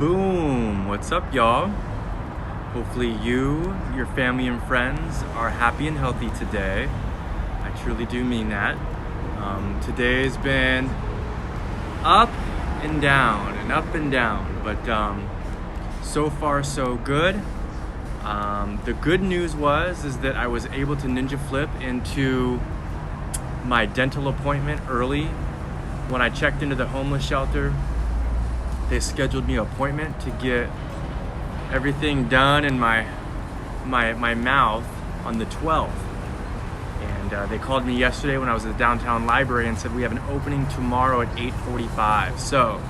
Boom! What's up, y'all? Hopefully you, your family and friends are happy and healthy today. I truly do mean that. Today's been up and down and up and down, but so far so good. The good news is that I was able to ninja flip into my dental appointment early. When I checked into the homeless shelter, they scheduled me an appointment to get everything done in my mouth on the 12th. And they called me yesterday when I was at the downtown library and said we have an opening tomorrow at 8:45. So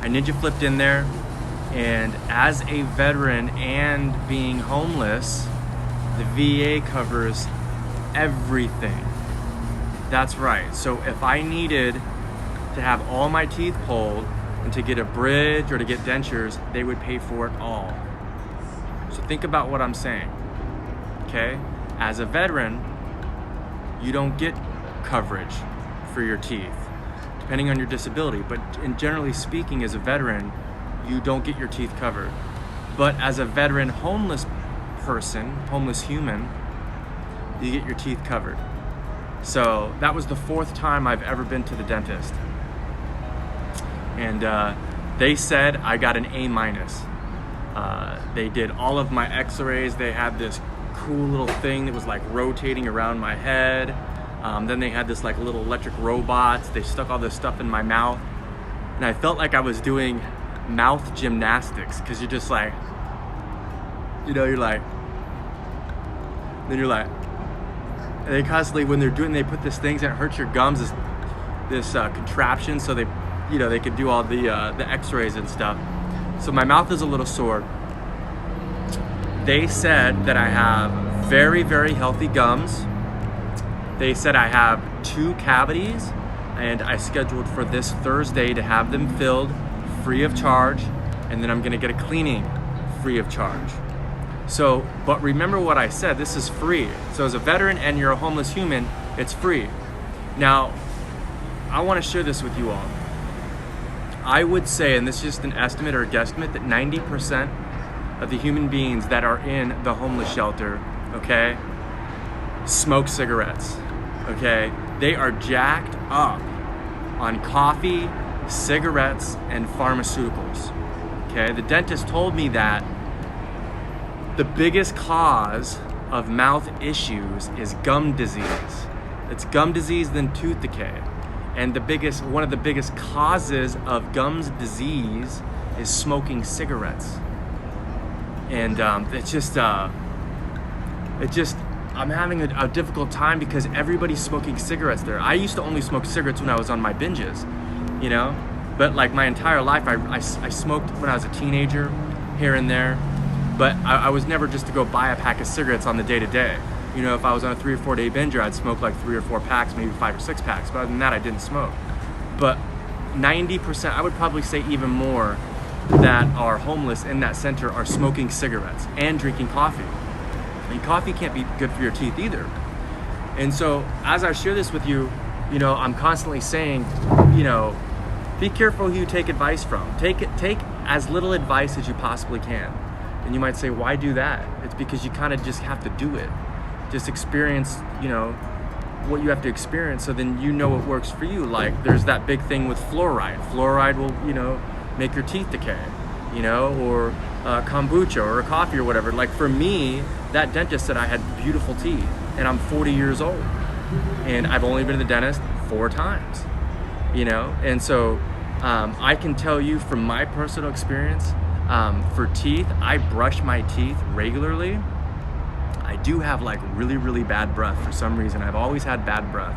I ninja flipped in there, and as a veteran and being homeless, the VA covers everything. That's right. So if I needed to have all my teeth pulled and to get a bridge or to get dentures, they would pay for it all. So think about what I'm saying, okay? As a veteran, you don't get coverage for your teeth, depending on your disability, but generally speaking, as a veteran, you don't get your teeth covered. But as a veteran homeless person, homeless human, you get your teeth covered. So that was the 4th time I've ever been to the dentist. And they said I got an A-. They did all of my x-rays. They had this cool little thing that was like rotating around my head. Then they had this like little electric robots. They stuck all this stuff in my mouth. And I felt like I was doing mouth gymnastics, because you're just like, you're like, then you're like, and they constantly, when they're doing, they put this things that hurts your gums, this contraption, so they could do all the x-rays and stuff. So my mouth is a little sore. They said that I have very, very healthy gums. They said I have 2 cavities, and I scheduled for this Thursday to have them filled free of charge, and then I'm gonna get a cleaning free of charge. So, but remember what I said, this is free. So as a veteran and you're a homeless human, it's free. Now, I wanna share this with you all. I would say, and this is just an estimate or a guesstimate, that 90% of the human beings that are in the homeless shelter, okay, smoke cigarettes, okay? They are jacked up on coffee, cigarettes, and pharmaceuticals, okay? The dentist told me that the biggest cause of mouth issues is gum disease. It's gum disease, then tooth decay. And one of the biggest causes of gums disease is smoking cigarettes. And I'm having a difficult time because everybody's smoking cigarettes there. I used to only smoke cigarettes when I was on my binges, but like my entire life, I smoked when I was a teenager, here and there. But I was never just to go buy a pack of cigarettes on the day-to-day. If I was on a 3 or 4 day binger, I'd smoke like 3 or 4 packs, maybe 5 or 6 packs. But other than that, I didn't smoke. But 90%, I would probably say even more, that are homeless in that center are smoking cigarettes and drinking coffee. And coffee can't be good for your teeth either. And so as I share this with you, I'm constantly saying, be careful who you take advice from. Take as little advice as you possibly can. And you might say, why do that? It's because you kind of just have to do it. Just experience, what you have to experience, so then what works for you. Like there's that big thing with fluoride. Fluoride will, make your teeth decay, or kombucha or a coffee or whatever. Like for me, that dentist said I had beautiful teeth, and I'm 40 years old. And I've only been to the dentist 4 times, And so I can tell you from my personal experience, for teeth, I brush my teeth regularly. I do have like really, really bad breath for some reason. I've always had bad breath.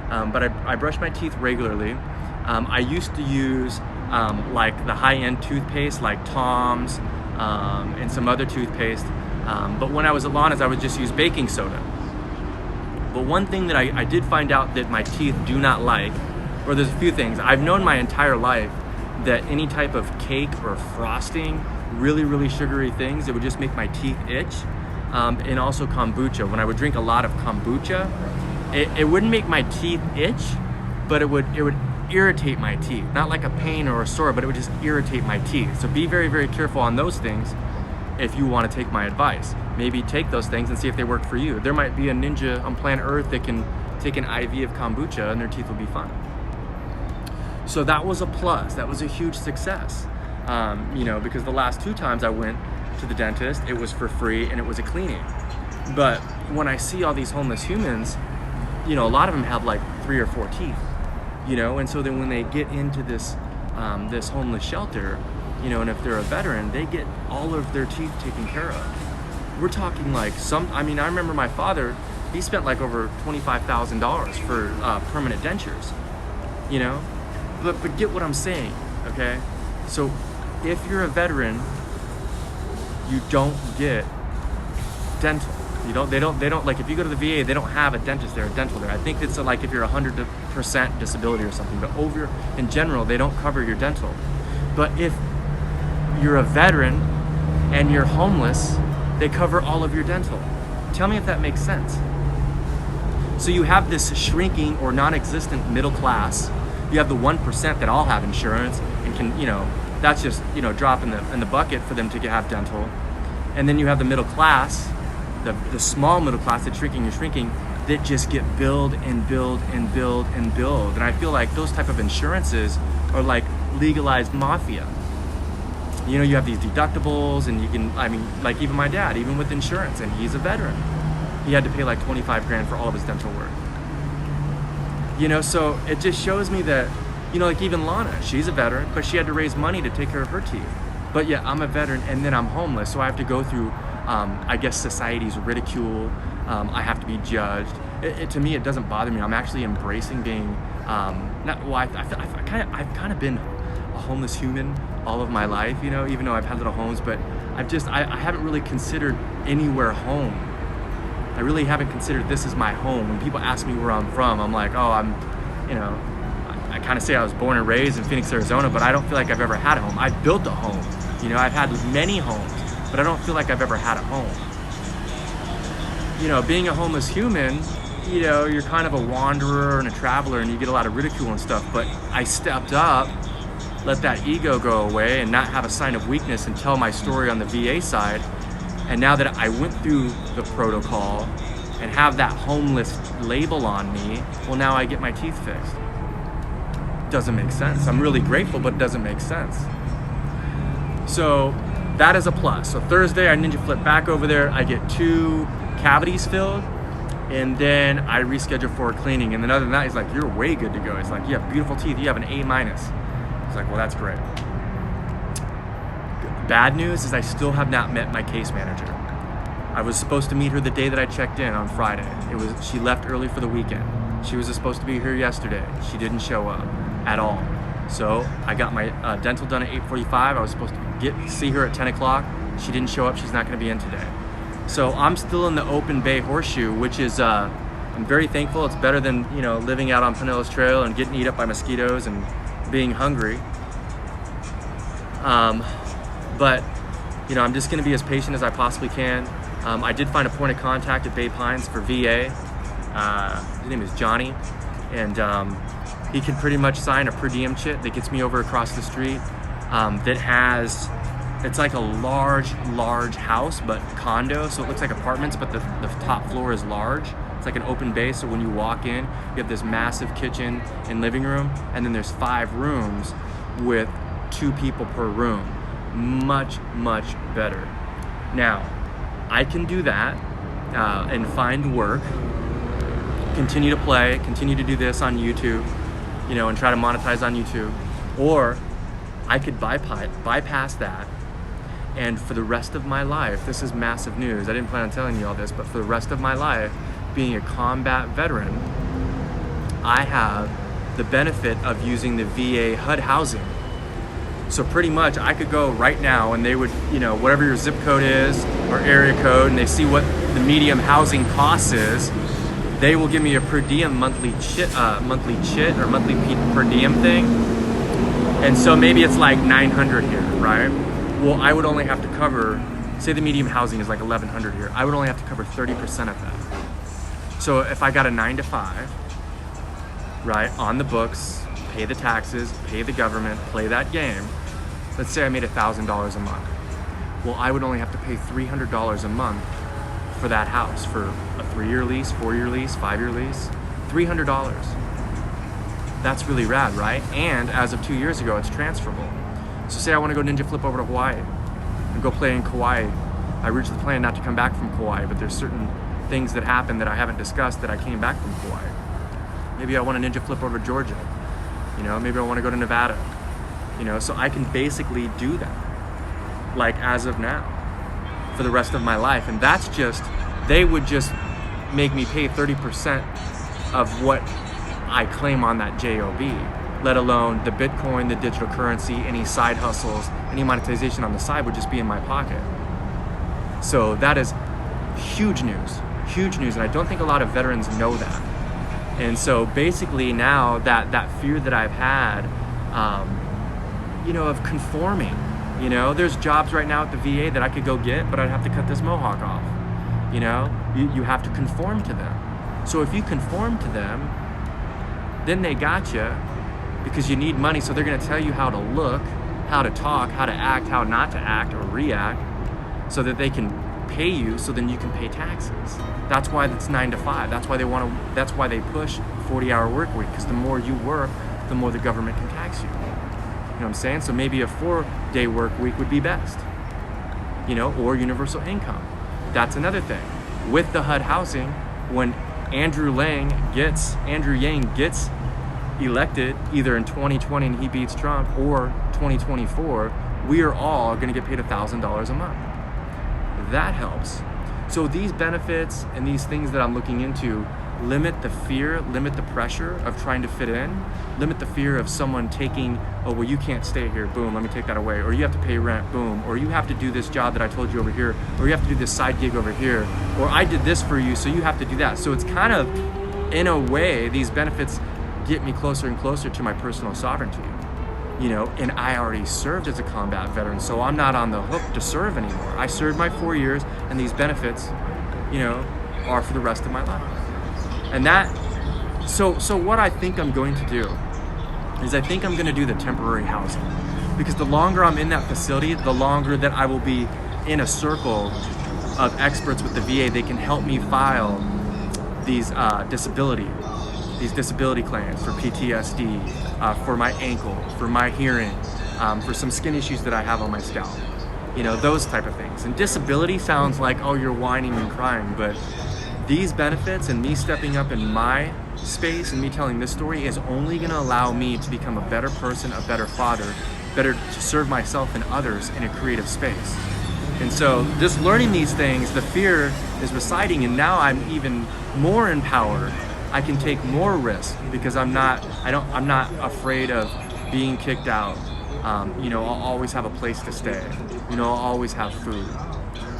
But I brush my teeth regularly. I used to use like the high-end toothpaste like Tom's and some other toothpaste. But when I was at Lana's, I would just use baking soda. But one thing that I did find out that my teeth do not like, or there's a few things. I've known my entire life that any type of cake or frosting, really, really sugary things, it would just make my teeth itch. And also kombucha. When I would drink a lot of kombucha, it wouldn't make my teeth itch, but it would irritate my teeth. Not like a pain or a sore, but it would just irritate my teeth. So be very, very careful on those things if you want to take my advice. Maybe take those things and see if they work for you. There might be a ninja on planet Earth that can take an IV of kombucha and their teeth will be fine. So that was a plus. That was a huge success. Because the last 2 times I went to the dentist, it was for free and it was a cleaning. But when I see all these homeless humans, a lot of them have like 3 or 4 teeth, and so then when they get into this this homeless shelter, and if they're a veteran, they get all of their teeth taken care of. We're talking like I remember my father, he spent like over $25,000 for permanent dentures, but get what I'm saying, okay? So if you're a veteran, you don't get dental. They don't like, if you go to the VA, they don't have a dentist there, a dental there. I think it's like if you're 100% disability or something, but in general, they don't cover your dental. But if you're a veteran and you're homeless, they cover all of your dental. Tell me if that makes sense. So you have this shrinking or non-existent middle class. You have the 1% that all have insurance and can, that's just, drop in the bucket for them to have dental. And then you have the middle class, the small middle class that's shrinking and shrinking, that just get billed and billed and billed and billed. And I feel like those type of insurances are like legalized mafia. You have these deductibles, and you can, like even my dad, even with insurance, and he's a veteran, he had to pay like $25,000 for all of his dental work. So it just shows me that, like even Lana, she's a veteran, but she had to raise money to take care of her teeth. But yeah, I'm a veteran and then I'm homeless, so I have to go through, I guess, society's ridicule. I have to be judged. To me, it doesn't bother me. I'm actually embracing being, I've kind of been a homeless human all of my life, even though I've had little homes, but I haven't really considered anywhere home. I really haven't considered this as my home. When people ask me where I'm from, I'm like, I kind of say I was born and raised in Phoenix, Arizona, but I don't feel like I've ever had a home. I built a home. I've had many homes, but I don't feel like I've ever had a home. Being a homeless human, you're kind of a wanderer and a traveler, and you get a lot of ridicule and stuff, but I stepped up, let that ego go away and not have a sign of weakness and tell my story on the VA side. And now that I went through the protocol and have that homeless label on me, well, now I get my teeth fixed. Doesn't make sense. I'm really grateful, but it doesn't make sense. So that is a plus. So Thursday, I ninja flip back over there. I get 2 cavities filled, and then I reschedule for a cleaning. And then other than that, he's like, you're way good to go. It's like, you have beautiful teeth. You have an A-. It's like, well, that's great. Bad news is I still have not met my case manager. I was supposed to meet her the day that I checked in on Friday. She left early for the weekend. She was supposed to be here yesterday. She didn't show up at all. So I got my dental done at 8:45. I was supposed to see her at 10 o'clock. She didn't show up. She's not going to be in today. So I'm still in the open bay horseshoe, which is, I'm very thankful. It's better than, living out on Pinellas Trail and getting eaten up by mosquitoes and being hungry. But I'm just going to be as patient as I possibly can. I did find a point of contact at Bay Pines for VA. His name is Johnny, and he can pretty much sign a per diem chit that gets me over across the street. It's like a large house, but condo, so it looks like apartments, but the top floor is large. It's like an open bay, so when you walk in, you have this massive kitchen and living room, and then there's 5 rooms with 2 people per room. Much better. Now, I can do that and find work, continue to play, continue to do this on YouTube, and try to monetize on YouTube. Or I could bypass that, and for the rest of my life, this is massive news, I didn't plan on telling you all this, but for the rest of my life, being a combat veteran, I have the benefit of using the VA HUD housing. So pretty much I could go right now and they would, whatever your zip code is or area code, and they see what the medium housing cost is, they will give me a per diem monthly chit or monthly per diem thing. And so maybe it's like 900 here, right? Well, I would only have to cover, say the medium housing is like 1100 here, I would only have to cover 30% of that. So if I got a 9 to 5, right, on the books, pay the taxes, pay the government, play that game. Let's say I made $1,000 a month. Well, I would only have to pay $300 a month for that house, for a 3-year lease, 4-year lease, 5-year lease, $300. That's really rad, right? And as of 2 years ago, it's transferable. So say I want to go ninja flip over to Hawaii and go play in Kauai. I originally planned not to come back from Kauai, but there's certain things that happened that I haven't discussed that I came back from Kauai. Maybe I want to ninja flip over to Georgia. Maybe I want to go to Nevada. So I can basically do that, like as of now, for the rest of my life. And that's just, they would just make me pay 30% of what I claim on that JOB, let alone the Bitcoin, the digital currency, any side hustles, any monetization on the side would just be in my pocket. So that is huge news, and I don't think a lot of veterans know that. And so basically now that fear that I've had, of conforming, there's jobs right now at the VA that I could go get, but I'd have to cut this mohawk off. You have to conform to them. So if you conform to them, then they got you because you need money. So they're going to tell you how to look, how to talk, how to act, how not to act or react, so that they can pay you, so then you can pay taxes. That's why it's 9 to 5. That's why they push 40-hour work week, because the more you work, the more the government can tax you. You know what I'm saying? So maybe a 4-day work week would be best, or universal income. That's another thing. With the HUD housing, when Andrew Yang gets elected either in 2020 and he beats Trump, or 2024, we are all going to get paid $1,000 a month. That helps. So these benefits and these things that I'm looking into limit the fear, limit the pressure of trying to fit in, limit the fear of someone taking, oh, well, you can't stay here, boom, let me take that away, or you have to pay rent, boom, or you have to do this job that I told you over here, or you have to do this side gig over here, or I did this for you, so you have to do that. So it's kind of, in a way, these benefits get me closer and closer to my personal sovereignty. And I already served as a combat veteran, so I'm not on the hook to serve anymore. I served my 4 years, and these benefits, are for the rest of my life. And so what I think I'm going to do is I think I'm going to do the temporary housing, because the longer I'm in that facility, the longer that I will be in a circle of experts with the VA. They can help me file these disability claims for PTSD, for my ankle, for my hearing, for some skin issues that I have on my scalp, those type of things. And disability sounds like, oh, you're whining and crying, but these benefits and me stepping up in my space and me telling this story is only going to allow me to become a better person, a better father, better to serve myself and others in a creative space. And so just learning these things, the fear is receding, and now I'm even more empowered. I can take more risk because I'm not afraid of being kicked out. I'll always have a place to stay. I'll always have food.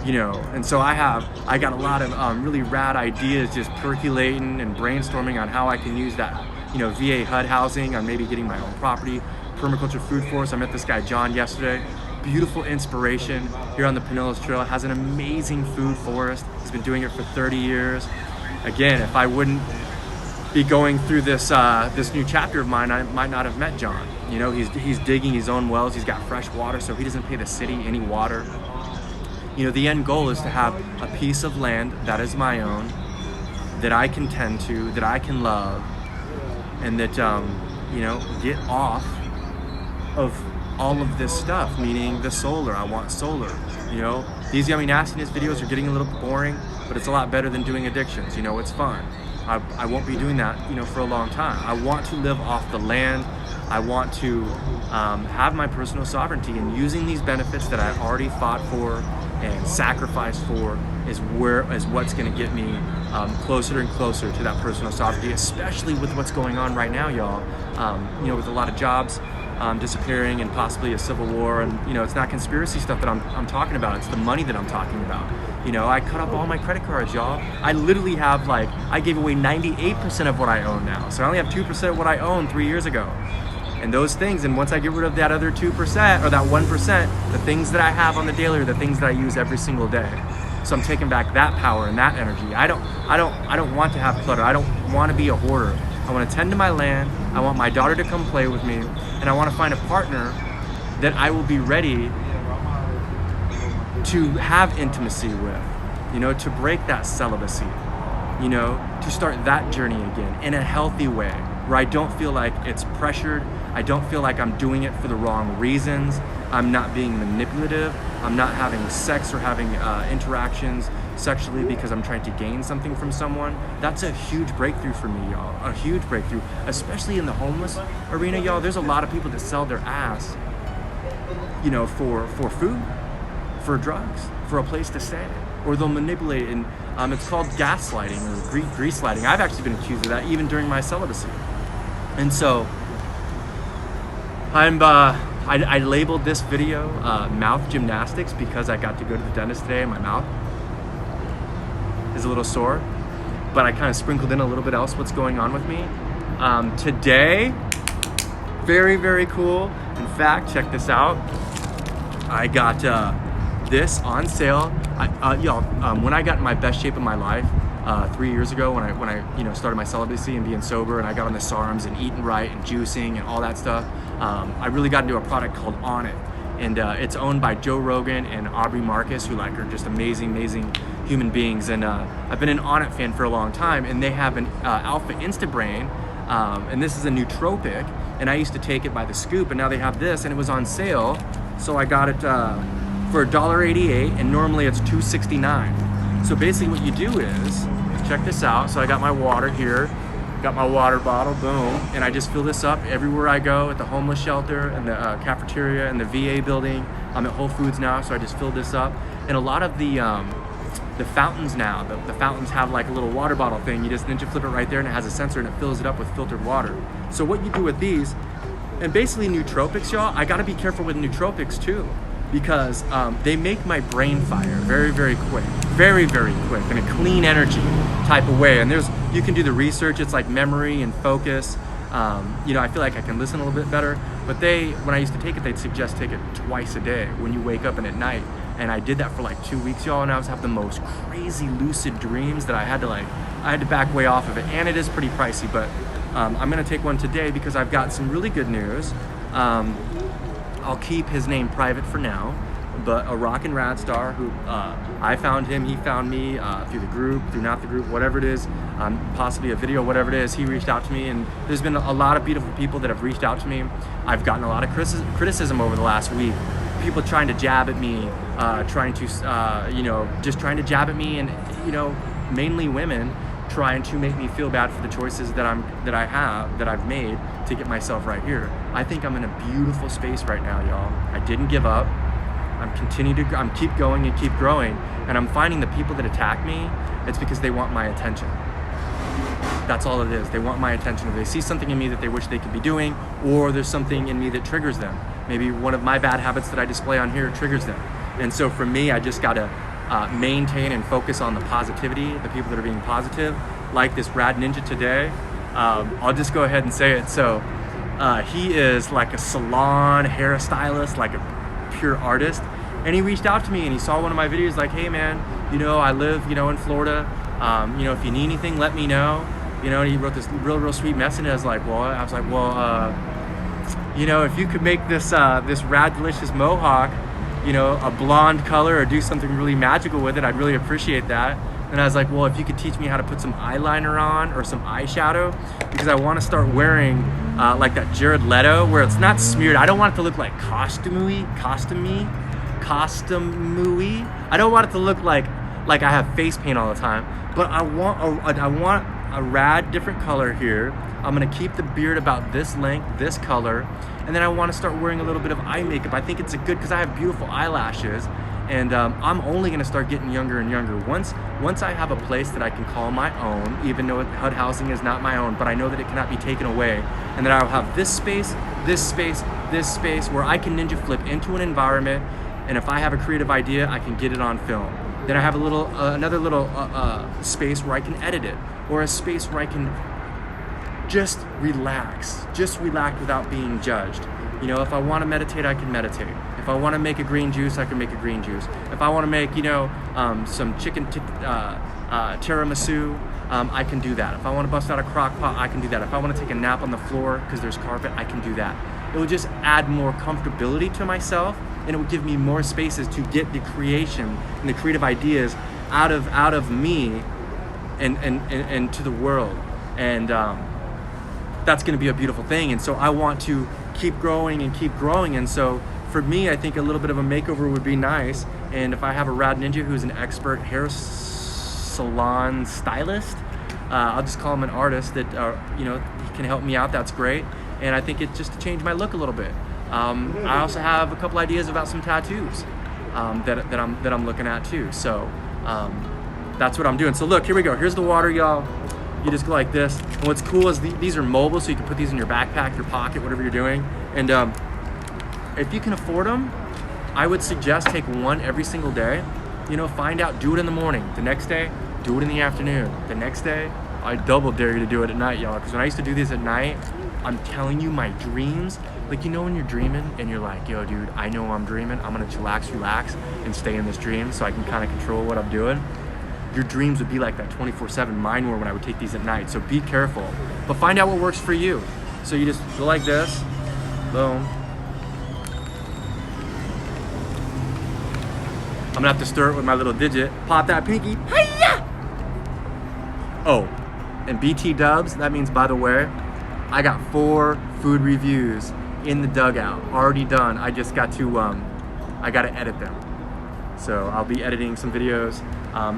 And so I got a lot of really rad ideas just percolating and brainstorming on how I can use that, VA HUD housing on maybe getting my own property, permaculture food forest. I met this guy John yesterday. Beautiful inspiration here on the Pinellas Trail. Has an amazing food forest. He's been doing it for 30 years. Again, if I wouldn't be going through this new chapter of mine, I might not have met John. He's digging his own wells. He's got fresh water, so he doesn't pay the city any water. The end goal is to have a piece of land that is my own, that I can tend to, that I can love, and that get off of all of this stuff, meaning the solar. I want solar. These yummy nastiness videos are getting a little boring, but it's a lot better than doing addictions. It's fun. I won't be doing that, for a long time. I want to live off the land. I want to have my personal sovereignty, and using these benefits that I already fought for and sacrificed for is what's going to get me closer and closer to that personal sovereignty, especially with what's going on right now, y'all. With a lot of jobs disappearing and possibly a civil war, and it's not conspiracy stuff that I'm talking about. It's the money that I'm talking about. I cut up all my credit cards, y'all. I literally have I gave away 98% of what I own now. So I only have 2% of what I owned 3 years ago. And those things, and once I get rid of that other 2% or that 1%, the things that I have on the daily are the things that I use every single day. So I'm taking back that power and that energy. I don't want to have clutter. I don't want to be a hoarder. I I want to tend to my land. I want my daughter to come play with me, and I want to find a partner that I will be ready to have intimacy with, you know, to break that celibacy, you know, to start that journey again in a healthy way, where I don't feel like it's pressured. I don't feel like I'm doing it for the wrong reasons. I'm not being manipulative. I'm not having sex or having interactions sexually because I'm trying to gain something from someone. That's a huge breakthrough for me, y'all. A huge breakthrough, especially in the homeless arena, y'all. There's a lot of people that sell their ass, you know, for food, for drugs, for a place to stay, or they'll manipulate, and it's called gaslighting or grease lighting. I've actually been accused of that even during my celibacy. And so I labeled this video mouth gymnastics because I got to go to the dentist today and my mouth is a little sore, but I kind of sprinkled in a little bit else what's going on with me. Today, very, very cool. In fact, check this out. I got this on sale. Y'all, when I got in my best shape of my life 3 years ago, when I you know, started my celibacy and being sober, and I got on the SARMs and eating right and juicing and all that stuff, I really got into a product called On It, and it's owned by Joe Rogan and Aubrey Marcus, who like are just amazing human beings. And I've been an On It fan for a long time, and they have an Alpha Instabrain, and this is a nootropic, and I used to take it by the scoop, and now they have this, and it was on sale, so I got it for $1.88, and normally it's $2.69. So basically what you do is, check this out. So I got my water here, got my water bottle, boom, and I just fill this up everywhere I go, at the homeless shelter, and the cafeteria, and the VA building. I'm at Whole Foods now, so I just filled this up. And a lot of the fountains now, the fountains have like a little water bottle thing. You just ninja flip it right there, and it has a sensor, and it fills it up with filtered water. So what you do with these, and basically nootropics, y'all, I gotta be careful with nootropics too, because they make my brain fire very quick, very quick, in a clean energy type of way. And you can do the research. It's like memory and focus. You know, I feel like I can listen a little bit better. But when I used to take it, they'd suggest take it twice a day when you wake up and at night. And I did that for like 2 weeks, y'all, and I was having the most crazy lucid dreams that I had to back way off of it. And it is pretty pricey, but I'm gonna take one today because I've got some really good news. I'll keep his name private for now, but a rockin' rad star who I found him, he found me through the group, through not the group, whatever it is, possibly a video, whatever it is. He reached out to me, and there's been a lot of beautiful people that have reached out to me. I've gotten a lot of criticism over the last week. People trying to jab at me, trying to, you know, just trying to jab at me, and, you know, mainly women trying to make me feel bad for the choices that I've made to get myself right here. I think I'm in a beautiful space right now, y'all. I didn't give up. I'm keep going and keep growing, and I'm finding the people that attack me, it's because they want my attention. That's all it is. They want my attention. If they see something in me that they wish they could be doing, or there's something in me that triggers them. Maybe one of my bad habits that I display on here triggers them. And so for me, I just gotta maintain and focus on the positivity, the people that are being positive, like this rad ninja today. I'll just go ahead and say it. So he is like a salon hairstylist, like a pure artist, and he reached out to me and he saw one of my videos, like, hey man, you know, I live, you know, in Florida, you know, if you need anything, let me know, you know. And he wrote this real sweet message, and I was like, well, you know, if you could make this this rad delicious mohawk, you know, a blonde color, or do something really magical with it, I'd really appreciate that. And I was like, well, if you could teach me how to put some eyeliner on or some eyeshadow, because I want to start wearing like that Jared Leto, where it's not smeared. I don't want it to look like costumey. I don't want it to look like I have face paint all the time. But I want a rad different color here. I'm gonna keep the beard about this length, this color, and then I want to start wearing a little bit of eye makeup. I think it's good because I have beautiful eyelashes. And I'm only gonna start getting younger and younger. Once I have a place that I can call my own, even though HUD housing is not my own, but I know that it cannot be taken away, and that I'll have this space, where I can ninja flip into an environment, and if I have a creative idea, I can get it on film. Then I have another little space where I can edit it, or a space where I can just relax without being judged. You know, if I want to meditate, I can meditate. If I want to make a green juice, I can make a green juice. If I want to make, you know, some chicken tiramisu, I can do that. If I want to bust out a crock pot, I can do that. If I want to take a nap on the floor because there's carpet, I can do that. It would just add more comfortability to myself, and it would give me more spaces to get the creation and the creative ideas out of me and to the world. And that's going to be a beautiful thing. And so I want to keep growing and keep growing. And so for me, I think a little bit of a makeover would be nice. And if I have a rad ninja who's an expert hair salon stylist, I'll just call him an artist that he can help me out. That's great. And I think it's just to change my look a little bit. I also have a couple ideas about some tattoos that I'm looking at too. So that's what I'm doing. So look, here we go. Here's the water, y'all. You just go like this. And what's cool is these are mobile, so you can put these in your backpack, your pocket, whatever you're doing. And if you can afford them, I would suggest take one every single day. Find out, do it in the morning. The next day, do it in the afternoon. The next day, I double dare you to do it at night, y'all. Because when I used to do these at night, I'm telling you, my dreams, like, when you're dreaming and you're like, yo, dude, I know I'm dreaming. I'm gonna relax, and stay in this dream so I can kind of control what I'm doing. Your dreams would be like that 24/7. Mine were when I would take these at night. So be careful, but find out what works for you. So you just go like this, boom. I'm gonna have to stir it with my little digit. Pop that pinky. Hi-ya! Oh, and BT dubs, that means, by the way, I got 4 food reviews in the dugout, already done. I just got to, I gotta edit them. So I'll be editing some videos.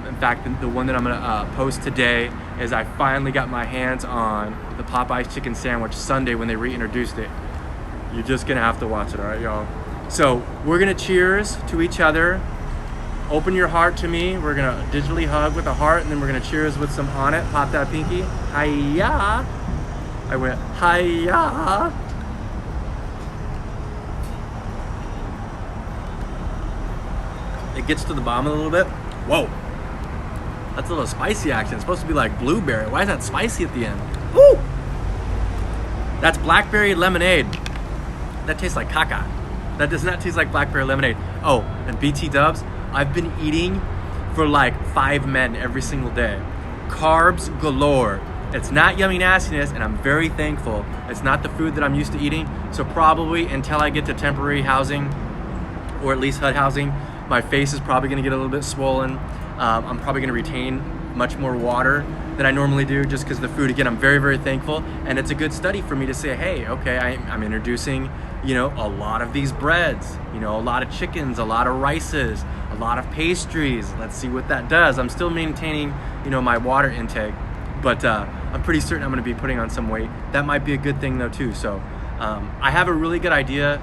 In fact, the one that I'm gonna post today is I finally got my hands on the Popeyes chicken sandwich Sunday when they reintroduced it. You're just gonna have to watch it, all right, y'all? So we're gonna cheers to each other. Open your heart to me. We're gonna digitally hug with a heart, and then we're gonna cheers with some on it. Pop that pinky. Hi-ya! I went, hi-ya! It gets to the bottom a little bit. Whoa! That's a little spicy action. It's supposed to be like blueberry. Why is that spicy at the end? Woo! That's blackberry lemonade. That tastes like caca. That does not taste like blackberry lemonade. Oh, and BT dubs. I've been eating for like 5 men every single day. Carbs galore. It's not yummy nastiness, and I'm very thankful. It's not the food that I'm used to eating. So probably until I get to temporary housing, or at least HUD housing, my face is probably gonna get a little bit swollen. I'm probably gonna retain much more water than I normally do, just because the food, again, I'm very, very thankful. And it's a good study for me to say, hey, okay, I'm introducing, a lot of these breads, a lot of chickens, a lot of rices, a lot of pastries. Let's see what that does. I'm still maintaining, my water intake, but I'm pretty certain I'm gonna be putting on some weight. That might be a good thing though too. So I have a really good idea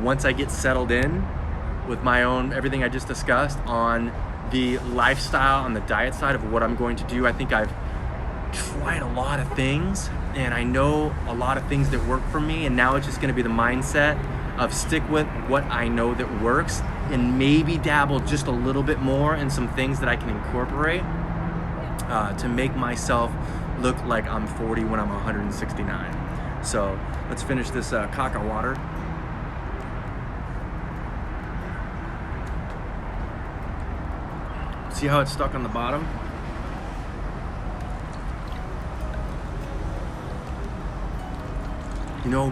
once I get settled in with my own, everything I just discussed on the lifestyle, on the diet side of what I'm going to do. I think I've tried a lot of things, and I know a lot of things that work for me, and now it's just gonna be the mindset of stick with what I know that works, and maybe dabble just a little bit more in some things that I can incorporate to make myself look like I'm 40 when I'm 169. So let's finish this caca water. See how it's stuck on the bottom?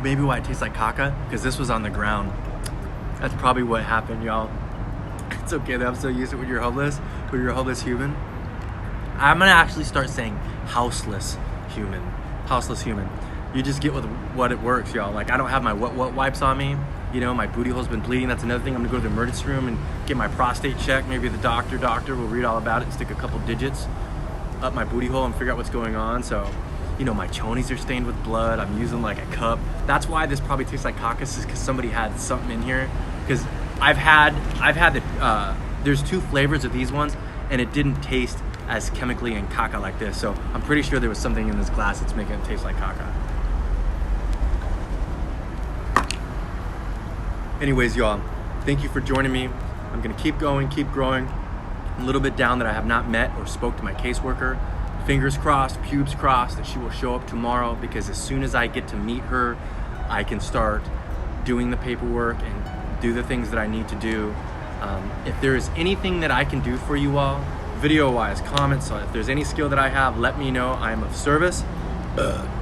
Maybe why it tastes like caca? Because this was on the ground. That's probably what happened, y'all. It's okay that I'm so used to it when you're homeless human. I'm gonna actually start saying houseless human. Houseless human. You just get with what it works, y'all. Like, I don't have my what wipes on me. My booty hole's been bleeding. That's another thing. I'm gonna go to the emergency room and get my prostate checked. Maybe the doctor will read all about it and stick a couple digits up my booty hole and figure out what's going on. So, my chonies are stained with blood. I'm using like a cup. That's why this probably tastes like caca, is because somebody had something in here. Because I've had the, there's 2 flavors of these ones, and it didn't taste as chemically and caca like this. So I'm pretty sure there was something in this glass that's making it taste like caca. Anyways, y'all, thank you for joining me. I'm gonna keep going, keep growing. A little bit down that I have not met or spoke to my caseworker. Fingers crossed, pubes crossed, that she will show up tomorrow, because as soon as I get to meet her, I can start doing the paperwork and do the things that I need to do. If there is anything that I can do for you all, video-wise, comments. If there's any skill that I have, let me know. I am of service.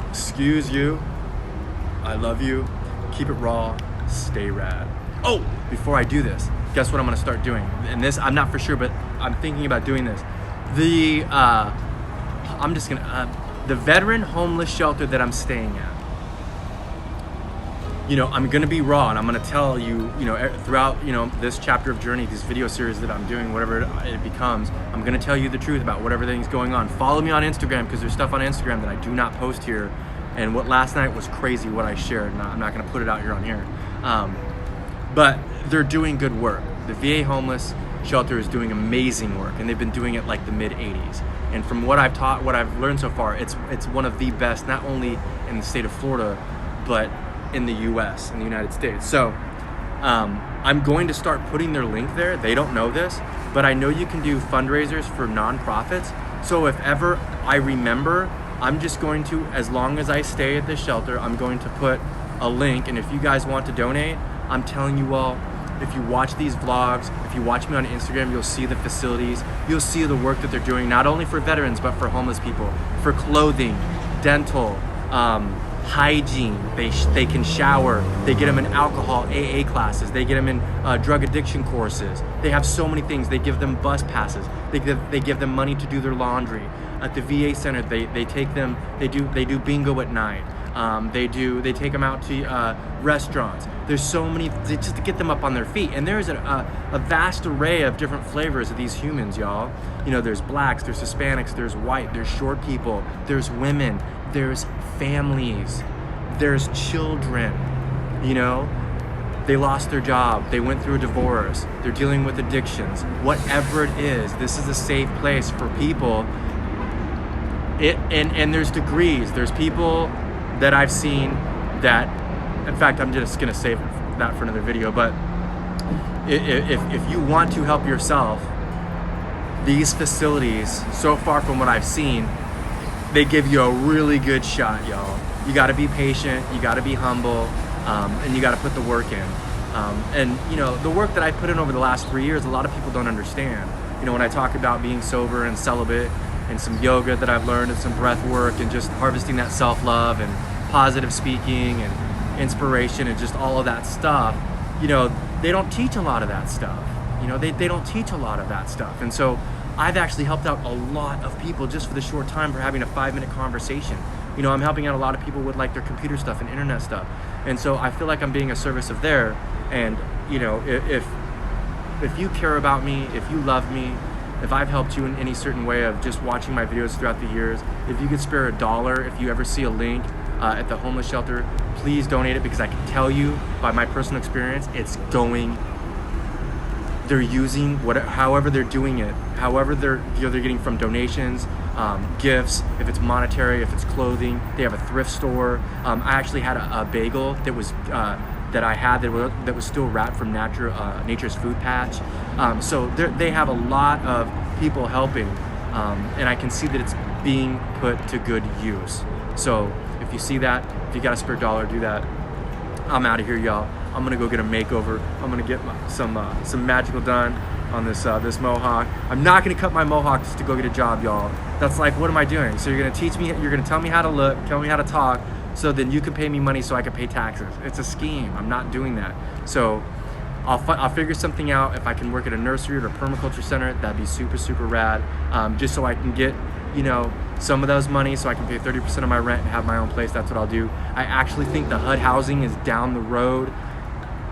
Excuse you. I love you. Keep it raw. Stay rad. Oh, before I do this, guess what I'm gonna start doing? And this, I'm not for sure, but I'm thinking about doing this. The veteran homeless shelter that I'm staying at. You know, I'm gonna be raw, and I'm gonna tell you, you know, throughout, you know, this chapter of journey, this video series that I'm doing, whatever it becomes, I'm gonna tell you the truth about whatever thing's going on. Follow me on Instagram, because there's stuff on Instagram that I do not post here. And what last night was crazy, what I shared. I'm not gonna put it out here on here. But they're doing good work. The VA homeless shelter is doing amazing work, and they've been doing it like the mid 80s. And from what I've learned so far, it's one of the best, not only in the state of Florida, but in the US, in the United States. So I'm going to start putting their link there. They don't know this, but I know you can do fundraisers for nonprofits. So if ever I remember, I'm just going to, as long as I stay at this shelter, I'm going to put a link. And if you guys want to donate, I'm telling you all, if you watch these vlogs, if you watch me on Instagram, you'll see the facilities, you'll see the work that they're doing, not only for veterans, but for homeless people, for clothing, dental, hygiene. They can shower. They get them in alcohol AA classes. They get them in drug addiction courses. They have so many things. They give them bus passes. They give them money to do their laundry. At the VA center, they take them. They do bingo at night. They take them out to restaurants. There's so many, just to get them up on their feet. And there's a vast array of different flavors of these humans, y'all. You know, there's blacks, there's Hispanics, there's white, there's short people, there's women, there's families, there's children. You know, they lost their job, they went through a divorce, they're dealing with addictions. Whatever it is, this is a safe place for people. And there's degrees. There's people that I've seen that, in fact, I'm just gonna save that for another video, but if you want to help yourself, these facilities, so far from what I've seen, they give you a really good shot, y'all. You gotta be patient, you gotta be humble, and you gotta put the work in. And you know, the work that I put in over the last 3 years, a lot of people don't understand. You know, when I talk about being sober and celibate, and some yoga that I've learned, and some breath work, and just harvesting that self-love and positive speaking and inspiration and just all of that stuff, you know, they don't teach a lot of that stuff. You know, they don't teach a lot of that stuff. And so I've actually helped out a lot of people just for the short time for having a 5-minute conversation. You know, I'm helping out a lot of people with like their computer stuff and internet stuff. And so I feel like I'm being a service of there. And, you know, if you care about me, if you love me, if I've helped you in any certain way of just watching my videos throughout the years, if you could spare $1, if you ever see a link at the homeless shelter, please donate it, because I can tell you by my personal experience, it's going, they're using however they're doing it, however they're getting from donations, gifts, if it's monetary, if it's clothing. They have a thrift store. I actually had a bagel that was that was still wrapped from Nature's Food Patch. So they have a lot of people helping, and I can see that it's being put to good use. So if you see that, if you got a spare $1, do that. I'm out of here, y'all. I'm gonna go get a makeover. I'm gonna get some magical done on this mohawk. I'm not gonna cut my mohawk just to go get a job, y'all. That's like, what am I doing? So you're gonna teach me, you're gonna tell me how to look, tell me how to talk, so then you can pay me money so I can pay taxes. It's a scheme. I'm not doing that. So I'll figure something out. If I can work at a nursery or a permaculture center, that'd be super, super rad. Just so I can get, you know, some of those money so I can pay 30% of my rent and have my own place. That's what I'll do. I actually think the HUD housing is down the road,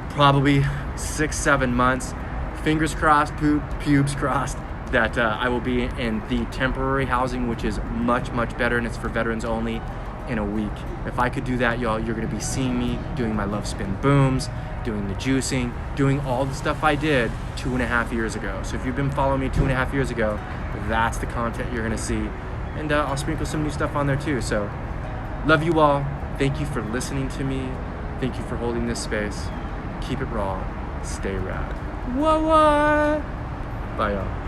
probably 6-7 months. Fingers crossed, pubes crossed, that I will be in the temporary housing, which is much, much better, and it's for veterans only, in a week. If I could do that, y'all, you're gonna be seeing me doing my love spin booms, doing the juicing, doing all the stuff I did 2.5 years ago. So if you've been following me 2.5 years ago, that's the content you're gonna see. And I'll sprinkle some new stuff on there too. So love you all. Thank you for listening to me. Thank you for holding this space. Keep it raw. Stay rad. What? Bye, y'all.